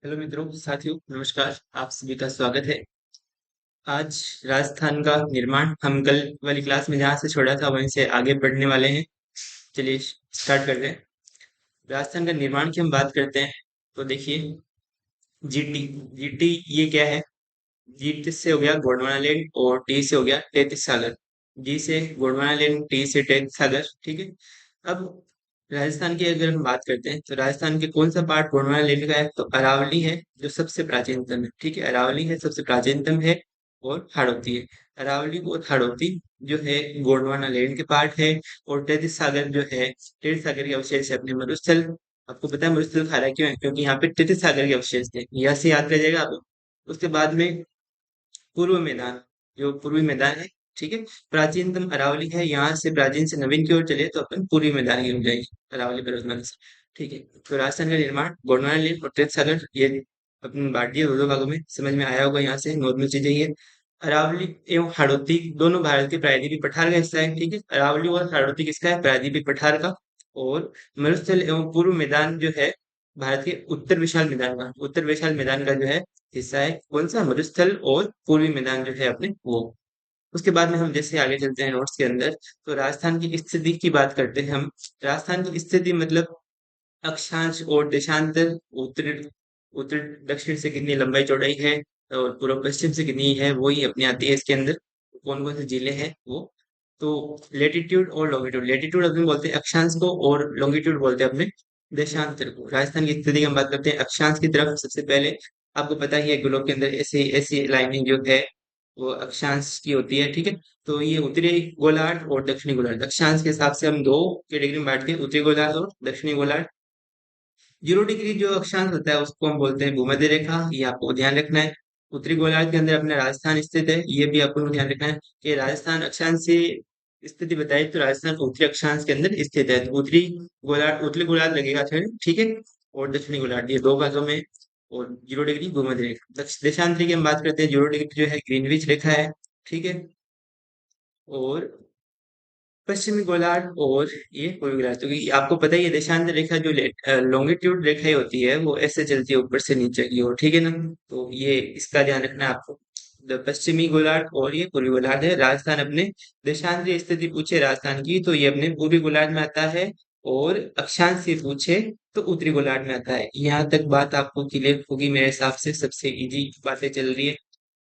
Hello मित्रों, साथियों, नमस्कार। आप सभी का स्वागत है। आज राजस्थान का निर्माण हम कल वाली क्लास में जहाँ से छोड़ा था वहीं से आगे बढ़ने वाले हैं। चलिए स्टार्ट करते हैं। राजस्थान का निर्माण की हम बात करते हैं तो देखिए, जीटी। जीटी ये क्या है? जी से हो गया गोंडवाना लैंड और टी से हो गया तैतीस सागर। जी से गोंडवाना लैंड, टी से तैतीस सागर। ठीक है। अब राजस्थान की अगर हम बात करते हैं तो राजस्थान के कौन सा पार्ट गोंडवाना लैंड का है? तो अरावली है जो सबसे प्राचीनतम है। ठीक है, अरावली है सबसे प्राचीनतम है। और हाड़ौती है। अरावली और हाड़ौती जो है गोंडवाना लैंड के पार्ट है। और तैतीस सागर जो है, तैतीस सागर के अवशेष है अपने मरुस्थल। आपको पता है मरुस्थल खारा क्यों है? क्योंकि यहाँ पे तैतीस सागर के अवशेष थे। यहाँ से याद रह जाएगा आप। उसके बाद में पूर्व मैदान, जो पूर्वी मैदान है। ठीक है। प्राचीनतम अरावली है, यहाँ से प्राचीन से नवीन की ओर चले तो अपन पूर्वी मैदान की ओर जाएंगे, अरावली पर्वतमाला से। ठीक है। तो राजस्थान का निर्माण गोंडवाना लेन और तृप्त सागर, ये अपन बांट दिया दो दो भागों में। समझ में आया होगा, यहाँ से नॉर्मल चीजें ये। अरावली एवं हाड़ौती दोनों भारत के प्रायद्वीपीय पठार का हिस्सा है। ठीक है, अरावली और हाड़ौती किसका है? प्रायद्वीपीय पठार का। और मरुस्थल एवं पूर्व मैदान जो है भारत के उत्तर विशाल मैदान का, उत्तर विशाल मैदान का जो है हिस्सा है। कौन सा? मरुस्थल और पूर्वी मैदान जो है अपने वो। उसके बाद में हम जैसे आगे चलते हैं नोट्स के अंदर, तो राजस्थान की स्थिति की बात करते हैं हम। राजस्थान की स्थिति मतलब अक्षांश और देशांतर, उत्तर उत्तर दक्षिण से कितनी लंबाई चौड़ाई है और पूर्व पश्चिम से कितनी है, वही अपनी आती है इसके अंदर। कौन कौन से जिले हैं वो। तो लेटीट्यूड और लॉन्गिट्यूड, लेटीट्यूड अपने बोलते हैं अक्षांश को और लॉन्गिट्यूड बोलते हैं अपने देशांतर को। राजस्थान की स्थिति की हम बात करते हैं अक्षांश की तरफ। सबसे पहले आपको पता ही है ग्लोब के अंदर ऐसी ऐसी लाइनिंग जो है वो अक्षांश की होती है। ठीक है। तो ये उत्तरी गोलार्ध और दक्षिणी गोलार्ध, अक्षांश के हिसाब से हम दो कैटेगरी में बांटते हैं, उत्तरी गोलार्ध और दक्षिणी गोलार्ध। 0 डिग्री जो अक्षांश होता है उसको हम बोलते हैं भूमध्य रेखा, ये आपको ध्यान रखना है। उत्तरी गोलार्ध के अंदर अपना राजस्थान स्थित है, ये भी आपको ध्यान रखना है कि राजस्थान अक्षांश से स्थिति बताए तो राजस्थान उत्तरी अक्षांश के अंदर स्थित है। तो उत्तरी गोलार्ध लगेगा फिर। ठीक है। और दक्षिणी गोलार्ध, ये दो भागों में। और 0 डिग्री भूमध्य रेखा। देशांतरी की हम बात करते हैं, 0 डिग्री जो है ग्रीनविच रेखा है। ठीक है। और पश्चिमी गोलार्ध और ये पूर्वी गोलार्ध, क्योंकि आपको पता ही है देशांतर रेखा जो लॉन्गिट्यूड रेखाएं होती है वो ऐसे चलती है ऊपर से नीचे की ओर। ठीक है ना। तो ये इसका ध्यान रखना है आपको। पश्चिमी गोलार्ध और ये पूर्वी गोलार्ध है। राजस्थान अपने देशांतरी स्थिति पूछे राजस्थान की तो ये अपने पूर्वी गोलार्ध में आता है। और अक्षांश से पूछे तो उत्तरी गोलार्ध में आता है। यहाँ तक बात आपको क्लियर होगी मेरे हिसाब से, सबसे इजी बातें चल रही है।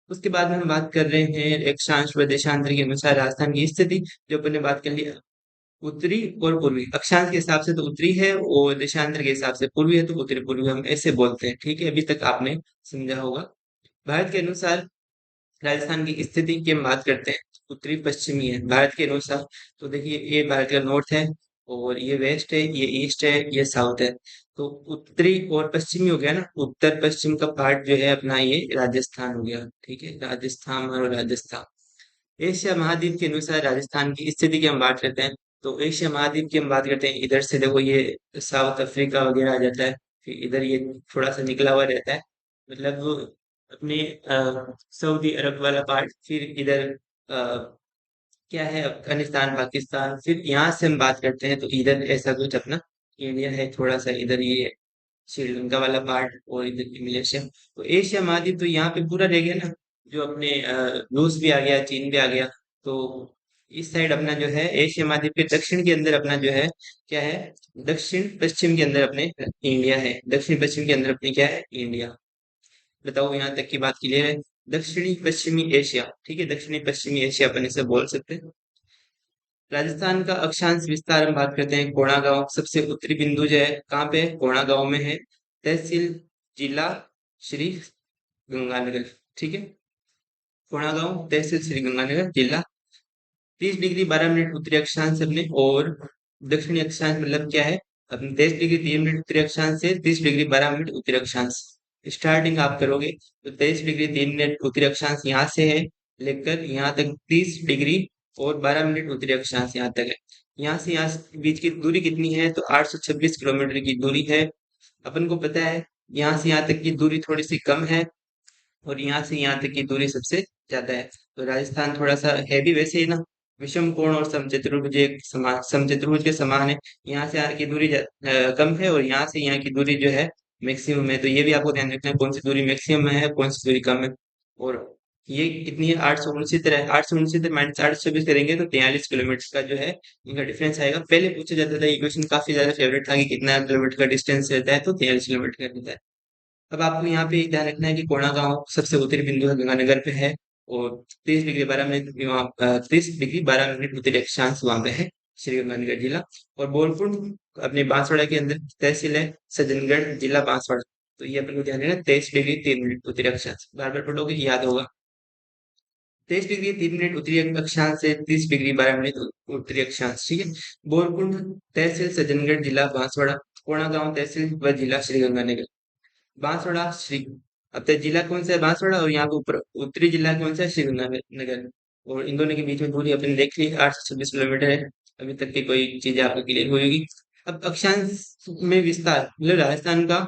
उसके बाद में हम बात कर रहे हैं अक्षांश व देशांतर के अनुसार राजस्थान की स्थिति, जो अपन ने बात कर लिया। उत्तरी और पूर्वी, अक्षांश के हिसाब से तो उत्तरी है और देशांतर के हिसाब से पूर्वी है, तो उत्तरी पूर्वी हम ऐसे बोलते हैं। ठीक है, अभी तक आपने समझा होगा। भारत के अनुसार राजस्थान की स्थिति की हम बात करते हैं, उत्तरी पश्चिमी है भारत के अनुसार। तो देखिए, ये भारत का नॉर्थ है और ये वेस्ट है, ये ईस्ट है, ये साउथ है। तो उत्तरी और पश्चिमी हो गया ना, उत्तर पश्चिम का पार्ट जो है अपना ये राजस्थान हो गया। ठीक है, राजस्थान और राजस्थान। एशिया महाद्वीप के अनुसार राजस्थान की स्थिति की हम बात करते हैं। तो एशिया महाद्वीप की हम बात करते हैं, इधर से देखो ये साउथ अफ्रीका वगैरह आ जाता है। फिर इधर ये थोड़ा सा निकला हुआ रहता है, मतलब अपने सऊदी अरब वाला पार्ट। फिर इधर क्या है, अफगानिस्तान, पाकिस्तान। फिर यहाँ से हम बात करते हैं तो इधर ऐसा कुछ अपना इंडिया है थोड़ा सा, इधर ये श्रीलंका वाला पार्ट और इधर की मलेशिया। तो एशिया महाद्वीप तो यहाँ पे पूरा रह गया ना। जो अपने रूस भी आ गया, चीन भी आ गया। तो इस साइड अपना जो है एशिया महाद्वीप के दक्षिण के अंदर अपना जो है क्या है, दक्षिण पश्चिम के अंदर अपने इंडिया है। दक्षिण पश्चिम के अंदर अपनी क्या है, इंडिया। बताओ यहाँ तक की बात क्लियर है? दक्षिणी पश्चिमी एशिया। ठीक है, दक्षिणी पश्चिमी एशिया अपन इसे बोल सकते हैं। राजस्थान का अक्षांश विस्तार हम बात करते हैं, कोणा गांव सबसे उत्तरी बिंदु जो है कहाँ पे है? कोणा गांव में है। तहसील, जिला श्री गंगानगर। ठीक है, कोणा गांव, तहसील श्री गंगानगर, जिला। 30 डिग्री 12 मिनट उत्तरी अक्षांश अपने, और दक्षिणी अक्षांश मतलब क्या है? अपने 23 डिग्री 3 मिनट उत्तरी अक्षांश से 30 डिग्री 12 मिनट उत्तरी अक्षांश। स्टार्टिंग आप करोगे तो 23 डिग्री 3 मिनट उत्तरी अक्षांश यहाँ से है, लेकर यहाँ तक 30 डिग्री और 12 मिनट उत्तरी अक्षांश यहाँ तक है। यहाँ से यहाँ के बीच की दूरी कितनी है? तो 826 किलोमीटर की दूरी है। अपन को पता है यहाँ से यहाँ तक की दूरी थोड़ी सी कम है और यहाँ से यहाँ तक की दूरी सबसे ज्यादा है। तो राजस्थान थोड़ा सा है भी वैसे ही ना, विषम कोण और समचतुर्भुज एक समान, समचतुर्भुज के समान है। यहाँ से यहाँ की दूरी कम है और यहाँ से यहाँ की दूरी जो है मैक्सिमम है, तो ये भी आपको ध्यान रखना है कौन सी दूरी मैक्सिमम में है, कौन सी दूरी कम है। और ये कितनी है, 869 है। 869 माइनस 824 करेंगे तो 43 किलोमीटर का जो है इनका डिफरेंस आएगा। पहले पूछा जाता था, ये क्वेश्चन काफी ज्यादा फेवरेट था कि कितना किलोमीटर का डिस्टेंस रहता है, तो 43 किलोमीटर का रहता है। अब आपको यहाँ पे ध्यान रखना है कि कोणा गांव सबसे उत्तरी बिंदु है, गंगानगर पे है। और 30 डिग्री 12 मिनट वहाँ 30 डिग्री 12 मिनट उत्तरी अक्षांश वहां पे है, श्री गंगानगर जिला। और बोलपुर अपने बांसवाड़ा के अंदर तहसील है, सज्जनगढ़ जिला बांसवाड़ा। तो ये अपन को ध्यान रखना, 23 डिग्री 3 मिनट उत्तरी अक्षांश, बार बार पढ़ोगे याद होगा। 23 डिग्री 3 मिनट उत्तरी अक्षांश से 30 डिग्री 12 मिनट उत्तरी अक्षांश, ठीक है। बोलपुर तहसील सज्जनगढ़ जिला बांसवाड़ा, कोणा गांव तहसील व जिला श्रीगंगानगर। बांसवाड़ा श्री, अब तक जिला कौन सा है, बांसवाड़ा, और यहाँ पे ऊपर उत्तरी जिला कौन सा है, श्रीगंगानगर। और इन दोनों के बीच में दूरी अपने देख ली, 826 किलोमीटर है। अभी तक की कोई चीजें आपको क्लियर होगी। अब अक्षांश में विस्तार, मतलब राजस्थान का,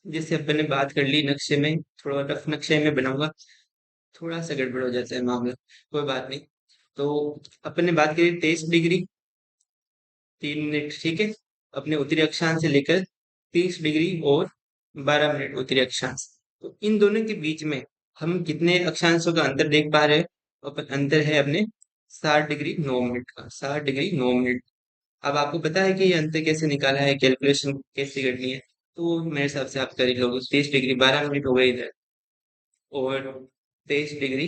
जैसे अपन ने बात कर ली नक्शे में, थोड़ा रफ नक्शे में बनाऊंगा, थोड़ा सा गड़बड़ हो जाता है मामला, कोई बात नहीं। तो अपन ने बात करी 23 डिग्री 3 मिनट, ठीक है, अपने उत्तरी अक्षांश से लेकर 30 डिग्री और 12 मिनट उत्तरी अक्षांश। तो इन दोनों के बीच में हम कितने अक्षांशों का अंतर देख पा रहे हैं, अपन अंतर है अपने 60 डिग्री 9 मिनट का, 60 डिग्री 9 मिनट। अब आपको पता है कि ये अंतर कैसे निकाला है, कैलकुलेशन कैसे करनी है, तो मेरे हिसाब से आप कर ही लोगे। 30 डिग्री 12 मिनट हो गए इधर, और 23 डिग्री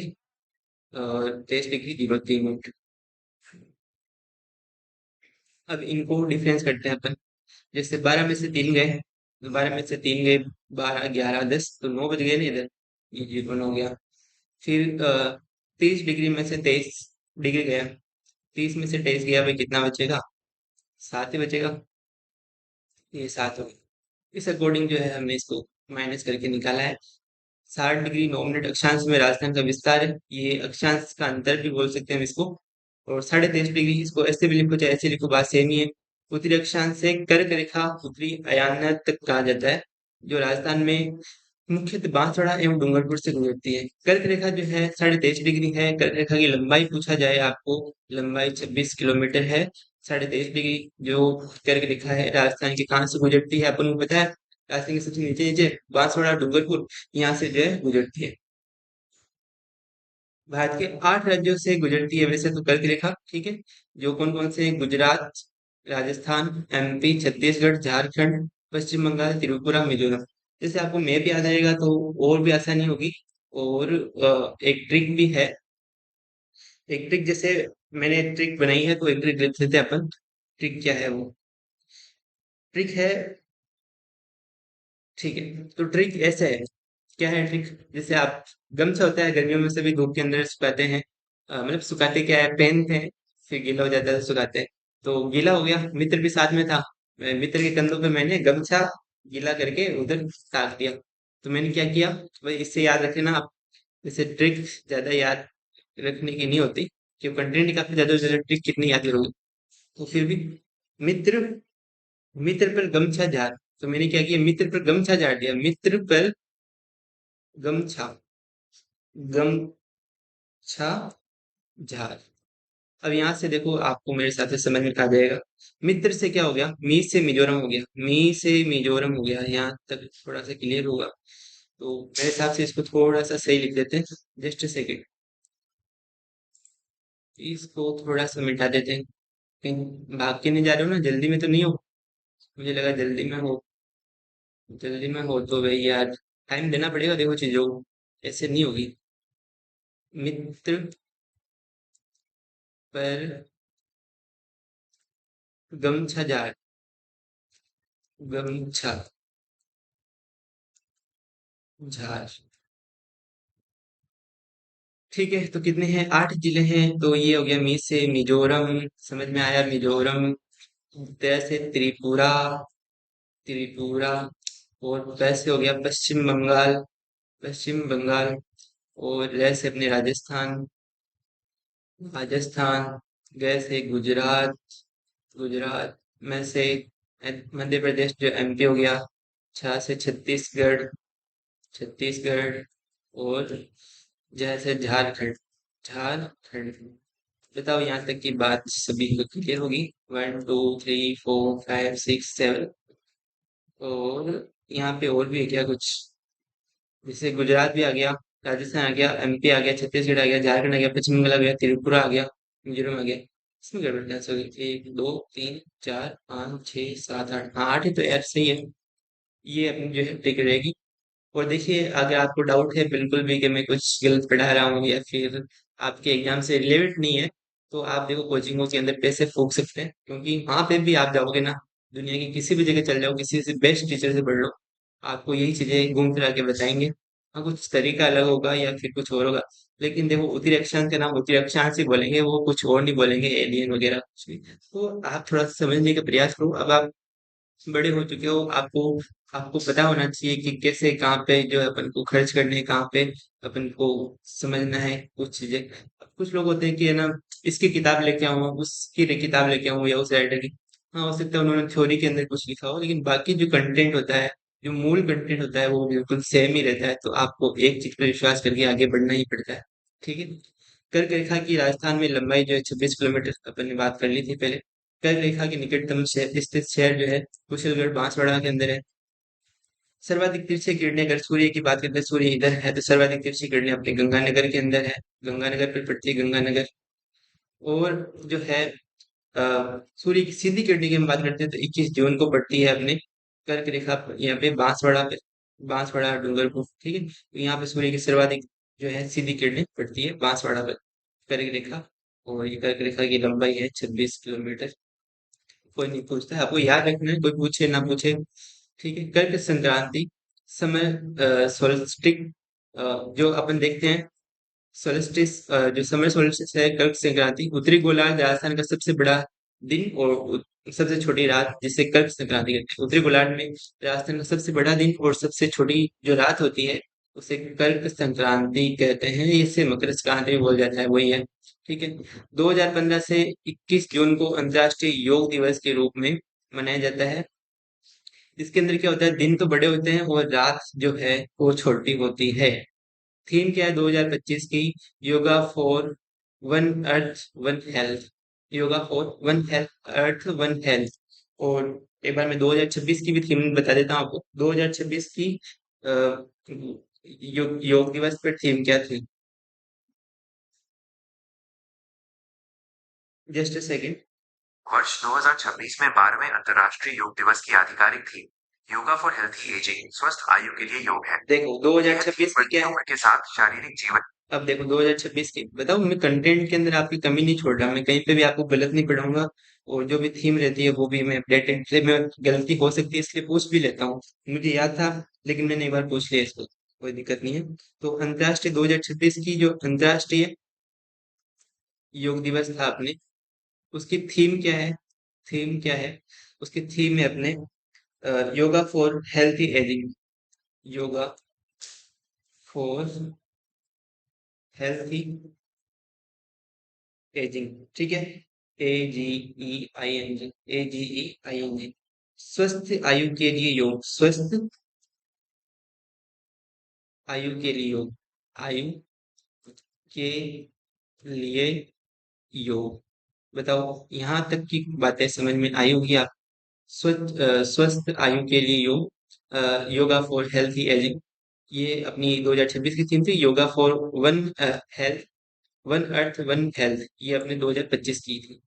23 डिग्री 03 मिनट। अब इनको डिफरेंस करते हैं अपन। जैसे 12 में से 3 गए, तो 12 में से 3 गए, 12 11 10, तो 9 बज गए ना इधर, ये 0 हो गया। फिर 30 डिग्री में से 23 डिग्री गया, 30 में से 23 गया, भाई कितना बचेगा, 7 ही बचेगा। ये 7 हो गया। इस अकॉर्डिंग जो है हमने इसको माइनस करके निकाला है। 60 डिग्री 9 मिनट अक्षांश में राजस्थान का विस्तार है, ये अक्षांश का अंतर भी बोल सकते हैं हम इसको। और 23.5 डिग्री, इसको ऐसे भी लिखो चाहे ऐसे लिखो, बात सेम ही है। उत्तरी अक्षांश से कर्क रेखा उत्तरी अयाना तक कहा जाता है, जो राजस्थान में मुख्यतः बांसवाड़ा एवं डूंगरपुर से गुजरती है। कर्क रेखा जो है 23.5 डिग्री है। कर्क रेखा की लंबाई पूछा जाए आपको, लंबाई 26 किलोमीटर है। 23.5 डिग्री जो कर्क रेखा है राजस्थान के कहाँ से गुजरती है, अपन को पता है, राजस्थान के सबसे नीचे नीचे बांसवाड़ा डूंगरपुर, यहाँ से जो है गुजरती है। भारत के 8 राज्यों से गुजरती है वैसे तो कर्क रेखा, ठीक है। जो कौन कौन से, गुजरात, राजस्थान, एमपी, छत्तीसगढ़, झारखंड, पश्चिम बंगाल, त्रिपुरा, मिजोरम। जैसे आपको मैप याद आएगा तो और भी आसानी होगी। और एक ट्रिक भी है, एक ट्रिक जैसे मैंने एक ट्रिक बनाई है, तो एक ट्रिक लिख लेते हैं अपन। ट्रिक क्या है वो, ट्रिक है, ठीक है, तो ट्रिक ऐसे है। क्या है ट्रिक, जैसे आप, गमछा होता है गर्मियों में सभी धूप के अंदर सुखाते हैं, मतलब सुखाते क्या है, पहनते हैं, फिर गीला हो जाता है तो सुखाते हैं। तो गीला हो गया, मित्र भी साथ में था, मित्र के कंधों पे मैंने गमछा गीला करके उधर टाक दिया। तो मैंने क्या किया, भाई इससे याद रखे ना आप, जैसे ट्रिक ज्यादा याद रखने की नहीं होती, क्योंकि कंटेंट ही काफी ज्यादा ज्यादा, ट्रिक कितनी याद करोगे। तो फिर भी, मित्र, मित्र पर गमछा झाड़, तो मैंने क्या किया, मित्र पर गमछा झाड़ दिया, मित्र पर गमछा, गमछा झाड़। अब यहाँ से देखो, आपको मेरे हिसाब से समझ में आ जाएगा। मित्र से क्या हो गया, मी से मिजोरम हो गया, मी से मिजोरम हो गया, यहाँ तक थोड़ा सा क्लियर होगा। तो मेरे हिसाब से इसको थोड़ा सा सही लिख देते हैं, जस्ट सेकेंड, इसको थोड़ा सा मिटा देते हैं। कहीं भाग के नहीं जा रहे हो ना, जल्दी में तो नहीं हो, मुझे लगा जल्दी में हो। जल्दी में हो तो भाई यार, टाइम देना पड़ेगा, देखो चीजों को, ऐसे नहीं होगी। मित्र पर गमछा झाड़, गमछा झाड़, ठीक है। तो कितने हैं, 8 जिले हैं, तो ये हो गया मी से मिजोरम, समझ में आया मिजोरम। त से त्रिपुरा, त्रिपुरा। और प से हो गया पश्चिम बंगाल, पश्चिम बंगाल। और र से अपने राजस्थान, राजस्थान। ग से गुजरात, गुजरात। में से मध्य प्रदेश जो एमपी हो गया। छ से छत्तीसगढ़, छत्तीसगढ़। और जैसे झारखंड, झारखंड। बताओ यहाँ तक की बात सभी को क्लियर होगी, 1 2 3 4 5 6 7। और यहाँ पे और भी है क्या कुछ? जैसे गुजरात भी आ गया, राजस्थान आ गया, एमपी आ गया, छत्तीसगढ़ आ गया, झारखंड आ गया, पश्चिम बंगाल आ गया, त्रिपुरा आ गया, मिजोरम आ गया। इसमें गड़बड़ क्या हो गई? एक दो तीन चार पाँच छः सात आठ, हाँ आठ ही तो यार, सही है। ये अपनी जो है टिक रहेगी। और देखिए, अगर आपको डाउट है बिल्कुल भी कि मैं कुछ गलत पढ़ा रहा हूँ या फिर आपके एग्जाम से रिलेवेंट नहीं है, तो आप देखो कोचिंगों के अंदर पैसे फूक सकते हैं, क्योंकि वहां पे भी आप जाओगे ना, दुनिया की किसी भी जगह चल जाओ, किसी से बेस्ट टीचर से पढ़ लो, आपको यही चीजें घूम फिरा के बताएंगे। हाँ, कुछ तरीका अलग होगा या फिर कुछ और होगा, लेकिन देखो उत्तरी अक्षांश का नाम उत्तरी अक्षांश से बोलेंगे, वो कुछ और नहीं बोलेंगे, एलियन वगैरह कुछ भी। तो आप थोड़ा सा समझने का प्रयास करो। अब आप बड़े हो चुके हो, आपको आपको पता होना चाहिए कि कैसे कहाँ पे जो है अपन को खर्च करने हैं, कहाँ पे अपन को समझना है कुछ चीजें। अब कुछ लोग होते हैं कि है ना, इसकी किताब लेके आऊँ, उसकी किताब लेके आऊँ, या उस राइटर की। हाँ, हो सकता है उन्होंने थ्योरी के अंदर कुछ लिखा हो, लेकिन बाकी जो कंटेंट होता है, जो मूल कंटेंट होता है, वो बिल्कुल सेम ही रहता है। तो आपको एक चीज पर विश्वास करके आगे बढ़ना ही पड़ता है। ठीक है। कर्क रेखा की राजस्थान में लंबाई जो है 26 किलोमीटर, अपन ने बात कर ली थी पहले। कर्क रेखा के निकटतम शहर स्थित शहर जो है कुशलगढ़ बांसवाड़ा के अंदर है। सर्वाधिक तिरछी किरणें, अगर सूर्य की बात करते हैं, सूर्य इधर है, तो सर्वाधिक तिरछी किरणें अपने गंगानगर के अंदर है। गंगानगर पर पड़ती है, गंगानगर। और जो है सूर्य की सीधी किरणें की हम बात करते हैं, तो 21 जून को पड़ती है अपने कर्क रेखा पर, यहाँ पे बांसवाड़ा पे, बांसवाड़ा डूंगरपुर। ठीक है, तो यहाँ पे सूर्य की सर्वाधिक जो है सीधी किरणें पड़ती है बांसवाड़ा पर, कर्क रेखा। और ये कर्क रेखा की लंबाई है 26 किलोमीटर। कोई नहीं पूछता है, आपको याद रखना है, कोई पूछे ना पूछे। ठीक है। कर्क संक्रांति समय, सोल्स्टिक, जो अपन देखते हैं, सोल्स्टिस, जो समर सोल्स्टिस है, कर्क संक्रांति, उत्तरी गोलार्ध राजस्थान का सबसे बड़ा दिन और सबसे छोटी रात, जिसे कर्क संक्रांति कहते हैं। उत्तरी गोलार्ध में राजस्थान का सबसे बड़ा दिन और सबसे छोटी जो रात होती है, उसे कर्क संक्रांति कहते हैं। इसे मकर संक्रांति भी बोल जाता है, वही है। ठीक है। 2015 से 21 जून को अंतर्राष्ट्रीय योग दिवस के रूप में मनाया जाता है। इसके अंदर क्या होता है, दिन तो बड़े होते हैं और रात जो है वो छोटी होती है। थीम क्या है 2025 की? Yoga for one earth one health. Yoga for one health, earth one health. और एक बार मैं 2026 की भी थीम बता देता हूँ आपको। 2026 की अ, योग दिवस पर थीम क्या थी? Just a second. वर्ष 2026 में 12वें अंतर्राष्ट्रीय योग दिवस की आधिकारिक theme yoga for healthy ageing, स्वस्थ आयु के लिए योग है। देखो यह थीम 2026 की बढ़ती क्या है? उम्र के साथ शारीरिक जीवन। अब देखो 2026 की बताओ, मैं कंटेंट के अंदर आपकी कमी नहीं छोड़ रहा, मैं कहीं पे भी आपको गलत नहीं पढ़ाऊंगा। और जो भी थीम रहती है वो भी मैं अपडेटेड से, मैं गलती हो सकती है इसलिए पूछ भी लेता हूँ। मुझे याद था, लेकिन मैंने एक बार पूछ लिया इसको, कोई दिक्कत नहीं है। तो अंतर्राष्ट्रीय 2026 की जो अंतर्राष्ट्रीय योग दिवस था अपने, उसकी थीम क्या है? थीम क्या है? उसकी थीम है अपने yoga for healthy ageing. Yoga for healthy ageing. ठीक है। AGEING, AGEING, स्वस्थ आयु के लिए योग, स्वस्थ आयु के लिए योग, आयु के लिए योग। बताओ, यहाँ तक की बातें समझ में आई होगी आप? स्वस्थ आयु के लिए योग, योगा फॉर हेल्थी एजिंग, ये अपनी 2026 की थीम थी। Yoga for one health, one earth one health, ये अपने 2025 की थी।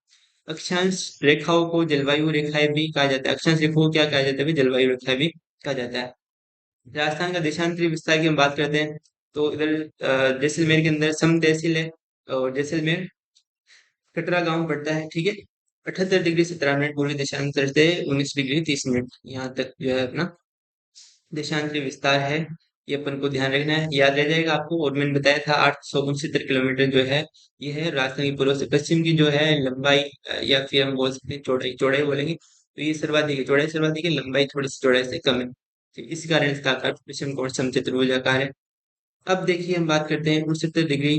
अक्षांश रेखाओं को जलवायु रेखाएं भी कहा जाता है। अक्षांश रेखाओं को क्या कहा जाता है भी? जलवायु रेखाएं भी कहा जाता है। राजस्थान का देशांतरी विस्तार की हम बात करते हैं, तो इधर जैसलमेर के अंदर सम तहसील है। और जैसलमेर कटरा गांव पड़ता है। ठीक है। 78 डिग्री 17 मिनट पूर्वी देशांतर से 19 डिग्री 30 मिनट, यहाँ तक जो है अपना देशांतरी विस्तार है। ये अपन को ध्यान रखना है, याद रह जाएगा आपको। और मैंने बताया था 869 किलोमीटर जो है, ये है राजस्थान की पूर्व से पश्चिम की जो है लंबाई, या फिर हम बोल सकते हैं चौड़ाई, चौड़ाई बोलेंगे तो ये सर्वाधिक है, चौड़ाई सर्वाधिक है, लंबाई थोड़ी सी चौड़ाई से कम है। तो इस कारण इसका आकार विषम कोण समचतुर्भुज आकार है। अब देखिए, हम बात करते हैं 69 डिग्री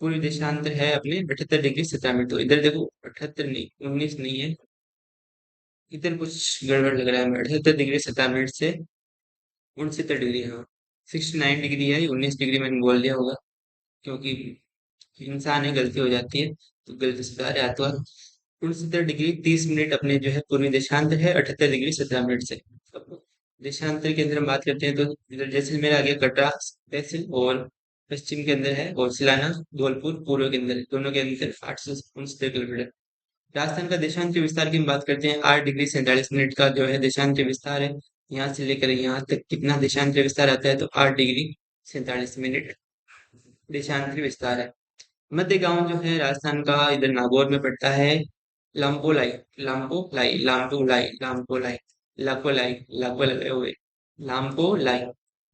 पूर्वी देशांतर है अपने 78 डिग्री 17 मिनट। तो इधर देखो 78 नहीं, 19 नहीं है, इधर कुछ गड़बड़ लग रहा है हमें। 78 डिग्री 17 मिनट से 69 डिग्री, हाँ 69 डिग्री है, 19 डिग्री मैंने बोल दिया होगा, क्योंकि इंसान है, गलती हो जाती है, तो गलती सुधार या तो 69 डिग्री 30 मिनट अपने जो है पूर्वी देशांत है 78 डिग्री 17 मिनट से। देशांतर के अंदर हम बात करते हैं तो इधर जैसलमेर आ गया, कटरा तहसील, और पश्चिम के अंदर है और सिलाना, धौलपुर पूर्व के अंदर, दोनों के अंदर 869 किलोमीटर। राजस्थान का देशांतर विस्तार की हम बात करते हैं, 8 डिग्री 47 मिनट का जो है देशांतर विस्तार है। यहाँ से लेकर यहाँ तक कितना देशांतर विस्तार आता है, तो 8 डिग्री 47 मिनट देशांतर विस्तार है। मध्य गांव जो है राजस्थान का इधर नागौर में पड़ता है। लाम्पोलाई, लाम्पोलाई, लाम्पोलाई, लाम्पोलाई, लाकोलाई, लाको लगे हुए, लाम्पोलाई,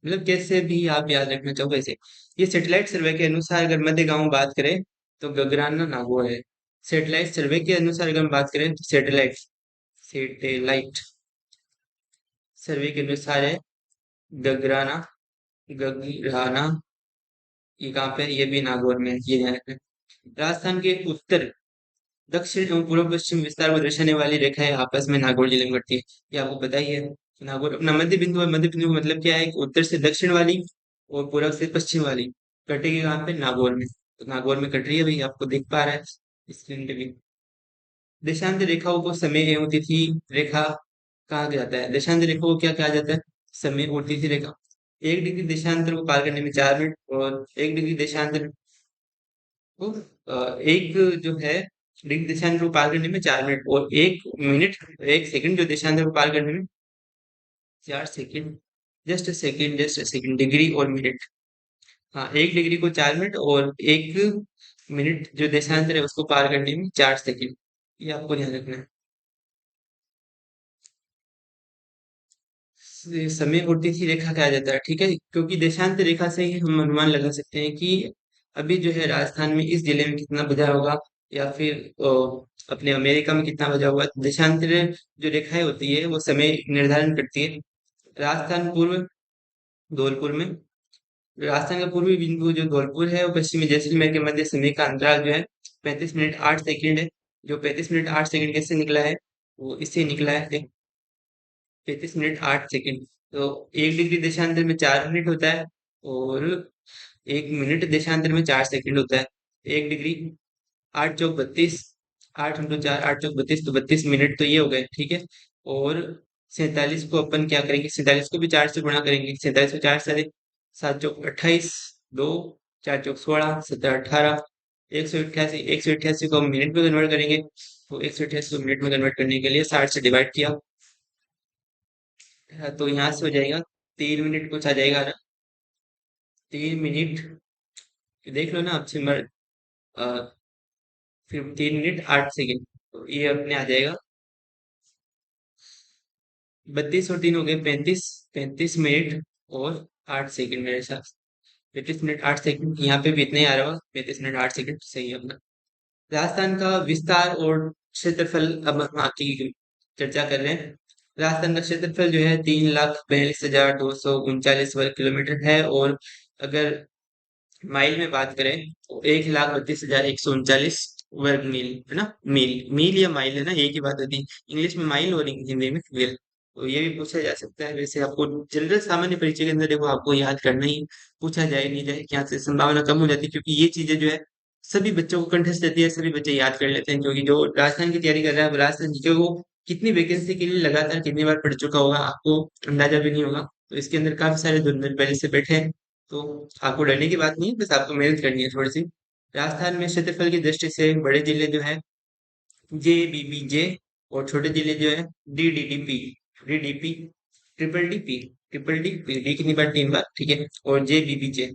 मतलब कैसे भी आप याद रखना चाहो वैसे। ये सैटेलाइट सर्वे के अनुसार अगर मध्य गांव बात करें तो गगराना नागौर है। सैटेलाइट सर्वे के अनुसार अगर हम बात करें तो सैटेलाइट सैटेलाइट सर्वे के अनुसार है गगराना, गगराना, ये कहाँ पे है? ये भी नागौर में है, ये ध्यान रखना। राजस्थान के उत्तर, दक्षिण एवं पूर्व पश्चिम विस्तार को दर्शाने वाली रेखाएं आपस में नागौर जिले में कटती है। ये आपको पता ही है। नागौर अपना मध्य बिंदु है। मध्य बिंदु का मतलब क्या है कि उत्तर से दक्षिण वाली और पूर्व से पश्चिम वाली कटेगी कहाँ पे? नागौर में। तो नागौर में कट रही है भाई, आपको दिख पा रहा है स्क्रीन पे भी। देशांतर रेखाओं को समय एवं तिथि रेखा कहा जाता है। देशांतर रेखा को क्या कहा जाता है? समय और तिथि रेखा। 1 डिग्री देशांतर को पार करने में 4 मिनट, और 1 डिग्री देशांतर को एक जो है डिग्री देशांतर को पार करने में 4 मिनट, और 1 मिनट 1 सेकंड जो देशांतर को पार करने में 4 सेकंड। जस्ट सेकंड, डिग्री और मिनट। हाँ, 1 डिग्री को 4 मिनट और 1 मिनट जो देशांतर है उसको पार करने में 4 सेकंड। ये आपको ध्यान रखना है। समय और तिथि रेखा कहा जाता है, ठीक है, क्योंकि देशांत रेखा से ही हम अनुमान लगा सकते हैं कि अभी जो है राजस्थान में इस जिले में कितना बजा होगा, या फिर अपने अमेरिका में कितना बजा होगा। देशांतर जो रेखाएं होती है वो समय निर्धारण करती है। राजस्थान पूर्व धौलपुर में, राजस्थान का पूर्वी बिंदु जो धौलपुर है और पश्चिमी जैसलमेर के मध्य समय का अंतराल जो है 35 मिनट 8 सेकंड है। जो 35 मिनट 8 सेकंड कैसे निकला है? वो इससे निकला है, 35 मिनट 8 सेकंड। तो 1 डिग्री देशांतर में 4 मिनट होता है, और 1 मिनट देशांतर में 4 सेकंड होता है। 1 डिग्री, 8 चौक 32, 8 × 4 8 चौक 32, तो 32 मिनट तो ये हो गए, ठीक है। और 47 को अपन क्या करेंगे? 47 को भी 4 से गुणा करेंगे। 47 को 4 से, 7 चौक 28, 2, 4 चौक 16, 17 18, 188, 188 को हम मिनट में कन्वर्ट करेंगे। तो 188 को मिनट में कन्वर्ट करने के लिए 60 से डिवाइड किया। हाँ, तो यहाँ से हो जाएगा 3 मिनट कुछ आ जाएगा ना, 3 मिनट, देख लो ना आप सिमर, अ, फिर 3 मिनट 8 सेकंड, तो ये अपने आ जाएगा 32 और 3 हो गए 35, 35 मिनट और 8 सेकंड मेरे हिसाब से। 35 मिनट 8 सेकंड, यहाँ पे भी इतना ही आ रहा होगा, 35 मिनट 8 सेकंड, सही है अपना। राजस्थान का विस्तार और क्षेत्रफल अब हम आगे की चर्चा कर रहे हैं। राजस्थान का क्षेत्रफल जो है 3,42,239 वर्ग किलोमीटर है, और अगर माइल में बात करें तो 1,32,139 वर्ग मील है ना। मील, मील या माइल है ना, एक ही बात होती है। इंग्लिश में माइल और हिंदी में मील। तो ये भी पूछा जा सकता है। वैसे आपको जनरल सामान्य परिचय के अंदर देखो आपको याद करना ही, पूछा जाए नहीं जाए, यहाँ से संभावना कम हो जाती है, क्योंकि ये चीजें जो है सभी बच्चों को कंठस्थ रहती है, सभी बच्चे याद कर लेते हैं। क्योंकि जो राजस्थान की तैयारी कर रहा है वो राजस्थान जी के वो कितनी वैकेंसी के लिए लगातार कितनी बार पढ़ चुका होगा आपको अंदाजा भी नहीं होगा। तो इसके अंदर काफी सारे धुंधल पहले से बैठे हैं। तो आपको डरने की बात नहीं है, बस आपको मेहनत करनी है थोड़ी सी। राजस्थान में क्षेत्रफल की दृष्टि से बड़े जिले जो है JBBJ, और छोटे जिले जो है DDDP, DDP, triple D D कितनी बार? 3 बार, ठीक है। और JBBJ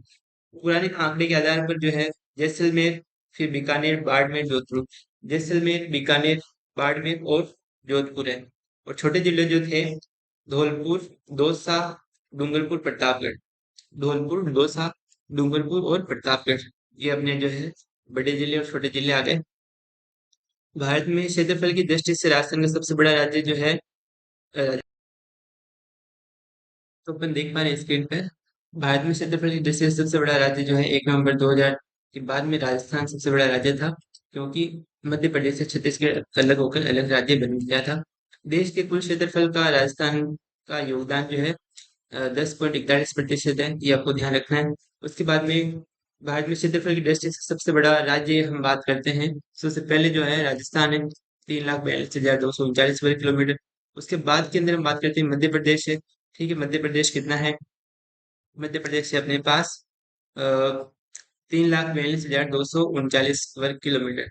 पुराने आंकड़े के आधार पर जो है जैसलमेर, फिर बीकानेर, बाड़मेर, जोधपुर, जैसलमेर, बीकानेर, बाड़मेर और जोधपुर है। और छोटे जिले जो थे धौलपुर, दौसा, डूंगरपुर, प्रतापगढ़, धौलपुर, दौसा, डूंगरपुर और प्रतापगढ़, ये अपने जो है बड़े जिले और छोटे जिले आ गए। भारत में क्षेत्रफल की दृष्टि से राजस्थान का सबसे बड़ा राज्य जो है तो अपन देख पा रहे हैं स्क्रीन पे, भारत में क्षेत्रफल की दृष्टि से सबसे बड़ा राज्य जो है 1 नवंबर 2000 के बाद में राजस्थान सबसे बड़ा राज्य था, क्योंकि मध्य प्रदेश से छत्तीसगढ़ अलग होकर अलग राज्य बन गया था। देश के कुल क्षेत्रफल का राजस्थान का योगदान जो है 10.41% है, ये आपको ध्यान रखना है। उसके बाद में भारत में क्षेत्रफल की दृष्टि से सबसे बड़ा राज्य हम बात करते हैं, सबसे पहले जो है राजस्थान है, 3,42,239 वर्ग किलोमीटर। उसके बाद के अंदर हम बात करते हैं मध्य प्रदेश है, ठीक है, मध्य प्रदेश कितना है? मध्य प्रदेश से अपने पास 3,42,239 वर्ग किलोमीटर।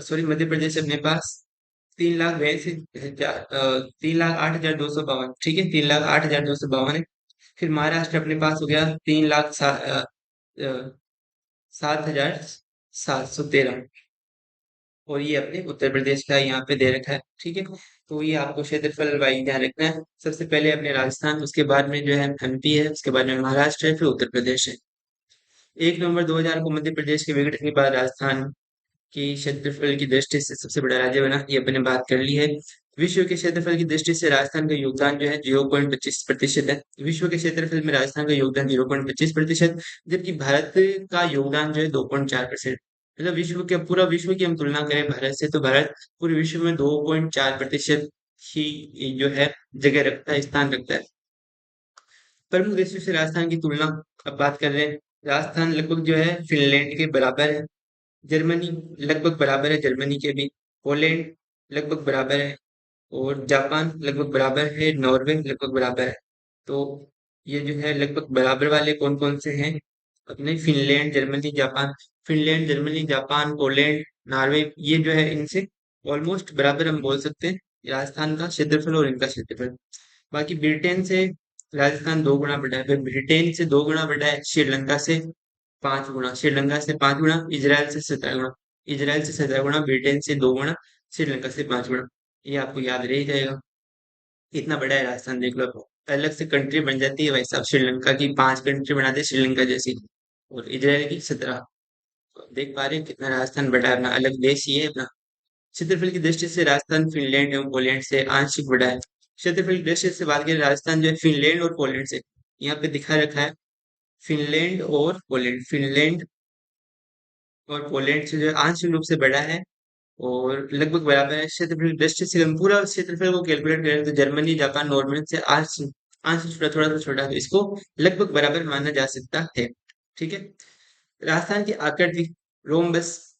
सॉरी, मध्य प्रदेश से अपने पास 3,08,252। ठीक है, 3,08,252 है। फिर महाराष्ट्र अपने पास हो गया 3,07,713। और ये अपने उत्तर प्रदेश का यहाँ पे दे रखा है। ठीक है, तो ये आपको क्षेत्रफल वाइज ध्यान रखना है। सबसे पहले अपने राजस्थान, उसके बाद में जो है एमपी है, उसके बाद में महाराष्ट्र है, फिर उत्तर प्रदेश है। 1 नवंबर 2000 को मध्य प्रदेश के विघटन के बाद राजस्थान की क्षेत्रफल की दृष्टि से सबसे बड़ा राज्य बना, ये अपने बात कर ली है। विश्व के क्षेत्रफल की दृष्टि से राजस्थान का योगदान जो है 0.25% है। विश्व के क्षेत्रफल में राजस्थान का योगदान 0.25%, जबकि भारत का योगदान जो है 2.4%। मतलब विश्व के, पूरा विश्व की हम तुलना करें भारत से, तो भारत पूरे विश्व में 2.4% ही जो है जगह रखता है, स्थान रखता है। प्रमुख देशों से राजस्थान की तुलना अब बात कर रहे हैं। राजस्थान लगभग जो है फिनलैंड के बराबर है। जर्मनी लगभग बराबर है जर्मनी के भी। पोलैंड लगभग बराबर है। और जापान लगभग बराबर है। नॉर्वे लगभग बराबर है। तो ये जो है लगभग बराबर वाले कौन कौन से हैं? अपने Finland, Germany, Japan. Finland, Germany, Japan, Poland, Norway, ये जो है इनसे ऑलमोस्ट बराबर हम बोल सकते हैं राजस्थान का क्षेत्रफल और इनका क्षेत्रफल। बाकी ब्रिटेन से राजस्थान 2 गुना बड़ा है। फिर ब्रिटेन से 2 गुना बड़ा है। श्रीलंका से 5 गुना, श्रीलंका से 5 गुना, इजराइल से 17 गुना। इजराइल से 17 गुना, ब्रिटेन से 2 गुना, श्रीलंका से 5 गुना। ये आपको याद रह ही जाएगा। इतना बड़ा है राजस्थान, देख लो आप। अलग से कंट्री बन जाती है भाई साहब, श्रीलंका की 5 कंट्री बना दे श्रीलंका जैसी। और इजराइल की 17। देख पा रहे हैं कितना राजस्थान बड़ा है, अपना अलग देश ही है अपना। क्षेत्रफल की दृष्टि से राजस्थान फिनलैंड एवं पोलैंड से आंशिक बड़ा है। क्षेत्रफल की दृष्टि से बात करें, राजस्थान जो है फिनलैंड और पोलैंड से, यहाँ पे दिखा रखा है फिनलैंड और पोलैंड। फिनलैंड और पोलैंड से जो है आंशिक रूप से बड़ा है और लगभग बराबर है। क्षेत्रफल की दृष्टि से हम पूरा क्षेत्रफल को कैलकुलेट करें तो जर्मनी, जापान, नॉर्वे से आंशिक आंशिक छोटा, थोड़ा सा छोटा है, तो इसको लगभग बराबर माना जा सकता है। ठीक है, राजस्थान की आकृति रोम्बस।